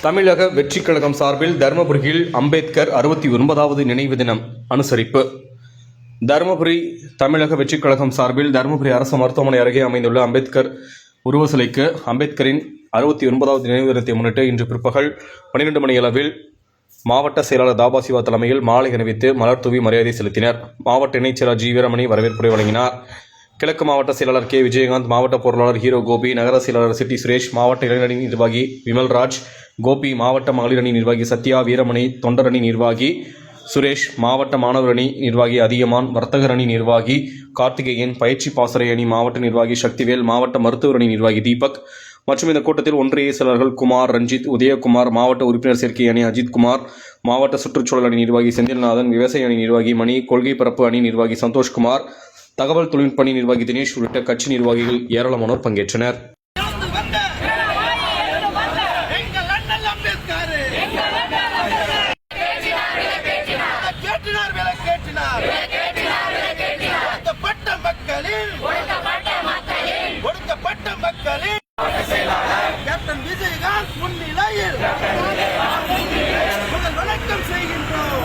தமிழக வெற்றிக் கழகம் சார்பில் தருமபுரியில் அம்பேத்கர் 69வது நினைவு தினம் அனுசரிப்பு. தருமபுரி தமிழக வெற்றிக் கழகம் சார்பில் தருமபுரி அரசு மருத்துவமனை அருகே அமைந்துள்ள அம்பேத்கர் உருவ சிலைக்கு அம்பேத்கரின் 69வது நினைவு தினத்தை முன்னிட்டு இன்று பிற்பகல் 12 மணியளவில் மாவட்ட செயலாளர் தாபா சிவா தலைமையில் மாலை அணிவித்து மலர் தூவி மரியாதை செலுத்தினர். மாவட்ட இணைச் செயலாளர் ஜி வீரமணி வரவேற்புரை வழங்கினார். கிழக்கு மாவட்ட செயலாளர் கே விஜயகாந்த், மாவட்ட பொருளாளர் ஹீரோ கோபி, நகர செயலாளர் சிட்டி சுரேஷ், மாவட்ட இளைஞரணி நிர்வாகி விமல்ராஜ், கோபி, மாவட்ட மகளிர் அணி நிர்வாகி சத்யா, வீரமணி, தொண்டர் அணி நிர்வாகி சுரேஷ், மாவட்ட மாணவர் அணி நிர்வாகி அதியமான், வர்த்தகர் அணி நிர்வாகி கார்த்திகேயன், பயிற்சி பாசறை அணி மாவட்ட நிர்வாகி சக்திவேல், மாவட்ட மருத்துவர் அணி நிர்வாகி தீபக் மற்றும் இந்த கூட்டத்தில் ஒன்றிய செயலர்கள் குமார், ரஞ்சித், உதயகுமார், மாவட்ட உறுப்பினர் சேர்க்கை அணி அஜித் குமார், மாவட்ட சுற்றுச்சூழல் அணி நிர்வாகி செந்தில்நாதன், விவசாய அணி நிர்வாகி மணி, கொள்கை பரப்பு அணி நிர்வாகி சந்தோஷ்குமார், தகவல் தொழில்நுட்ப அணி நிர்வாகி தினேஷ் உள்ளிட்ட கட்சி நிர்வாகிகள் ஏராளமானோர் பங்கேற்றனர். கேப்டன் விஜயகாந்த் முன்னிலையில் வணக்கம் செய்கின்றோம்.